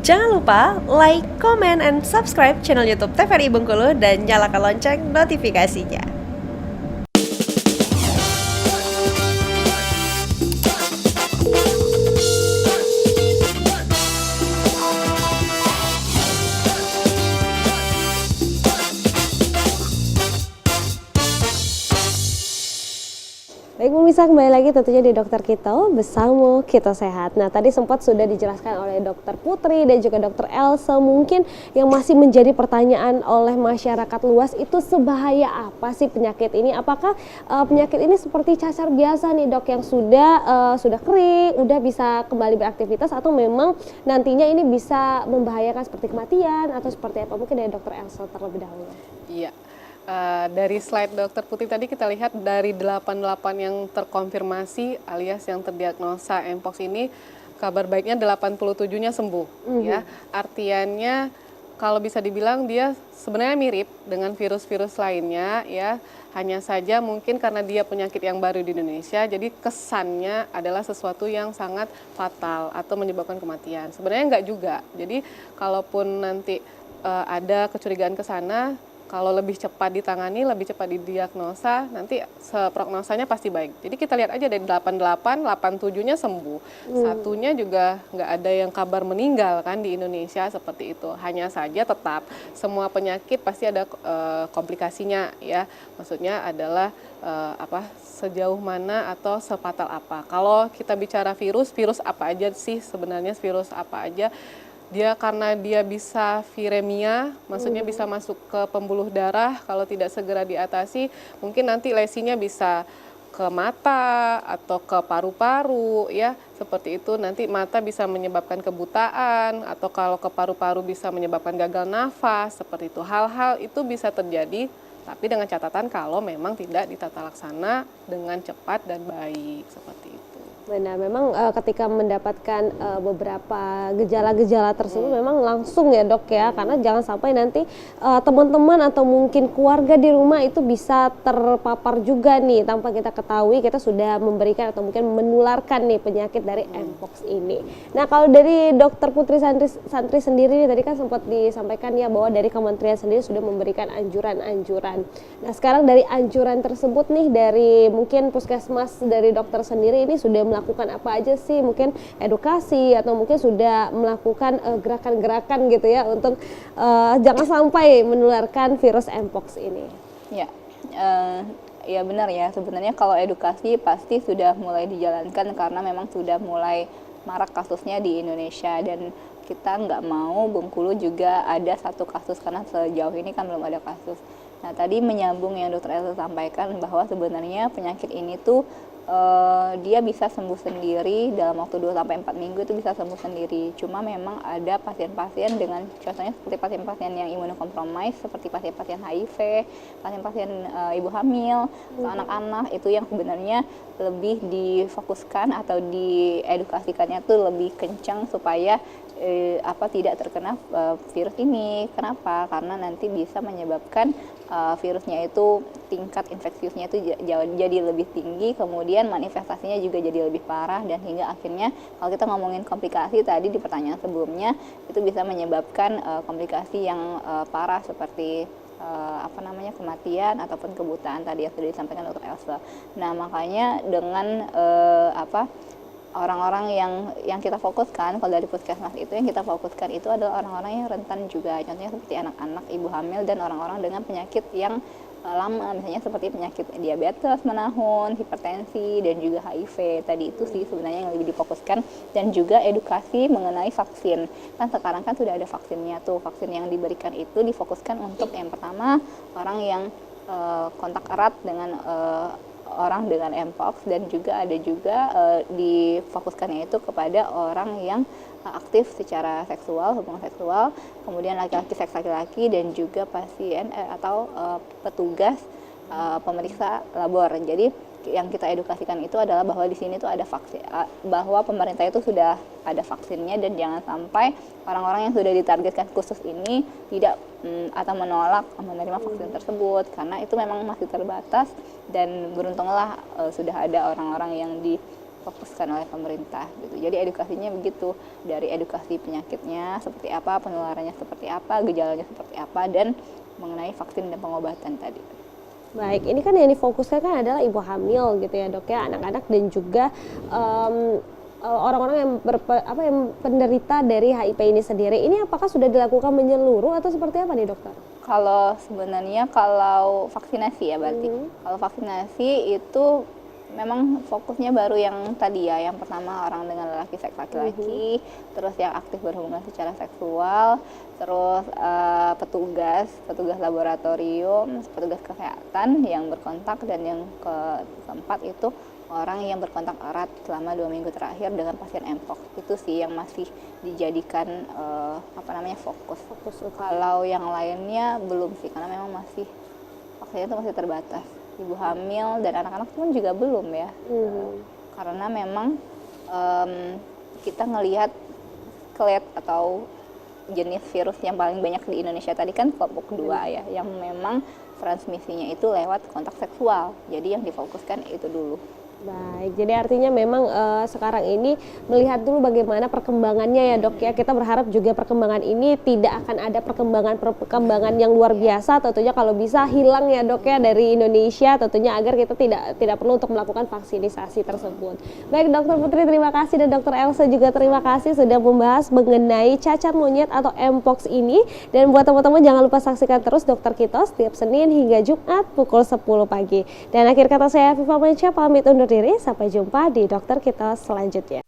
Jangan lupa like, comment, and subscribe channel YouTube TVRI Bengkulu dan nyalakan lonceng notifikasinya. Baik pemirsa, kembali lagi tentunya di Dokter Kito bersama Kito Sehat. Nah tadi sempat sudah dijelaskan oleh Dokter Putri dan juga Dokter Elsa, mungkin yang masih menjadi pertanyaan oleh masyarakat luas itu sebahaya apa sih penyakit ini? Apakah penyakit ini seperti cacar biasa nih dok yang sudah kering, udah bisa kembali beraktivitas, atau memang nantinya ini bisa membahayakan seperti kematian atau seperti apa? Mungkin dari Dokter Elsa terlebih dahulu. Iya. Dari slide Dokter Putri tadi kita lihat dari 88 yang terkonfirmasi alias yang terdiagnosa Mpox ini, kabar baiknya 87-nya sembuh. Ya, artiannya kalau bisa dibilang dia sebenarnya mirip dengan virus-virus lainnya ya, hanya saja mungkin karena dia penyakit yang baru di Indonesia, jadi kesannya adalah sesuatu yang sangat fatal atau menyebabkan kematian. Sebenarnya enggak juga. Jadi kalaupun nanti ada kecurigaan ke sana, kalau lebih cepat ditangani, lebih cepat didiagnosa, nanti prognosanya pasti baik. Jadi kita lihat aja dari 88, 87-nya sembuh. Satunya juga nggak ada yang kabar meninggal kan di Indonesia seperti itu. Hanya saja tetap semua penyakit pasti ada komplikasinya ya. Maksudnya adalah sejauh mana atau sefatal apa. Kalau kita bicara virus apa aja sih sebenarnya, virus apa aja? Dia karena dia bisa viremia, maksudnya bisa masuk ke pembuluh darah, kalau tidak segera diatasi, mungkin nanti lesinya bisa ke mata atau ke paru-paru ya, seperti itu. Nanti mata bisa menyebabkan kebutaan, atau kalau ke paru-paru bisa menyebabkan gagal nafas, seperti itu. Hal-hal itu bisa terjadi, tapi dengan catatan kalau memang tidak ditata laksana dengan cepat dan baik, seperti itu. Benar, memang ketika mendapatkan beberapa gejala-gejala tersebut memang langsung ya dok ya, karena jangan sampai nanti teman-teman atau mungkin keluarga di rumah itu bisa terpapar juga nih tanpa kita ketahui kita sudah memberikan atau mungkin menularkan nih penyakit dari Mpox ini. Nah kalau dari Dokter Putri Santri sendiri nih, tadi kan sempat disampaikan ya bahwa dari kementerian sendiri sudah memberikan anjuran-anjuran. Nah sekarang dari anjuran tersebut nih, dari mungkin puskesmas dari dokter sendiri ini sudah melakukan apa aja sih, mungkin edukasi atau mungkin sudah melakukan gerakan-gerakan gitu ya untuk jangan sampai menularkan virus Mpox ini. Ya, ya benar ya, sebenarnya kalau edukasi pasti sudah mulai dijalankan karena memang sudah mulai marak kasusnya di Indonesia, dan kita nggak mau Bengkulu juga ada satu kasus karena sejauh ini kan belum ada kasus. Nah tadi menyambung yang Dokter Elsa sampaikan bahwa sebenarnya penyakit ini tuh dia bisa sembuh sendiri dalam waktu 2-4 minggu, itu bisa sembuh sendiri. Cuma memang ada pasien-pasien dengan, contohnya seperti pasien-pasien yang imunokompromis, seperti pasien-pasien HIV, pasien-pasien ibu hamil, atau anak-anak, itu yang sebenarnya lebih difokuskan atau diedukasikannya tuh lebih kencang supaya tidak terkena virus ini. Kenapa? Karena nanti bisa menyebabkan virusnya itu tingkat infeksiusnya itu jadi lebih tinggi, kemudian manifestasinya juga jadi lebih parah, dan hingga akhirnya kalau kita ngomongin komplikasi tadi di pertanyaan sebelumnya, itu bisa menyebabkan komplikasi yang parah seperti kematian ataupun kebutaan tadi yang sudah disampaikan Dr. Elsa. Nah makanya dengan orang-orang yang kita fokuskan, kalau dari puskesmas itu yang kita fokuskan itu adalah orang-orang yang rentan juga, contohnya seperti anak-anak, ibu hamil, dan orang-orang dengan penyakit yang lama, misalnya seperti penyakit diabetes menahun, hipertensi, dan juga HIV. Tadi itu sih sebenarnya yang lebih difokuskan, dan juga edukasi mengenai vaksin. Kan sekarang kan sudah ada vaksinnya tuh, vaksin yang diberikan itu difokuskan untuk yang pertama orang yang kontak erat dengan orang dengan Mpox, dan juga ada juga difokuskannya itu kepada orang yang aktif secara seksual, hubungan seksual, kemudian laki-laki seks laki-laki, dan juga pasien atau petugas pemeriksa labor. Jadi yang kita edukasikan itu adalah bahwa di sini tuh ada vaksin, bahwa pemerintah itu sudah ada vaksinnya, dan jangan sampai orang-orang yang sudah ditargetkan khusus ini tidak atau menolak menerima vaksin tersebut, karena itu memang masih terbatas, dan beruntunglah sudah ada orang-orang yang di difokuskan oleh pemerintah gitu. Jadi edukasinya begitu, dari edukasi penyakitnya seperti apa, penularannya seperti apa, gejalanya seperti apa, dan mengenai vaksin dan pengobatan tadi. Baik, ini kan yang difokuskan kan adalah ibu hamil gitu ya dok ya, anak-anak dan juga orang-orang yang yang penderita dari HIV ini sendiri. Ini apakah sudah dilakukan menyeluruh atau seperti apa nih dokter? Kalau sebenarnya kalau vaksinasi ya berarti, kalau vaksinasi itu memang fokusnya baru yang tadi ya, yang pertama orang dengan seks laki-laki, terus yang aktif berhubungan secara seksual, terus petugas laboratorium, petugas kesehatan yang berkontak, dan yang keempat itu orang yang berkontak erat selama 2 minggu terakhir dengan pasien mpox. Itu sih yang masih dijadikan fokus. Kalau yang lainnya belum sih, karena memang masih vaksinnya itu masih terbatas. Ibu hamil dan anak-anak pun juga belum ya, karena memang kita ngelihat clade atau jenis virus yang paling banyak di Indonesia tadi kan kelompok 2 ya, yang memang transmisinya itu lewat kontak seksual. Jadi yang difokuskan itu dulu. Baik, jadi artinya memang sekarang ini melihat dulu bagaimana perkembangannya ya dok ya. Kita berharap juga perkembangan ini tidak akan ada perkembangan yang luar biasa, tentunya kalau bisa hilang ya dok ya dari Indonesia, tentunya agar kita tidak perlu untuk melakukan vaksinisasi tersebut. Baik Dokter Putri, terima kasih, dan Dokter Elsa juga terima kasih sudah membahas mengenai cacar monyet atau mpox ini. Dan buat teman-teman jangan lupa saksikan terus Dokter Kitos setiap Senin hingga Jumat pukul 10 pagi. Dan akhir kata saya Viva Mencha pamit undur diri, sampai jumpa di Dokter Kitos selanjutnya.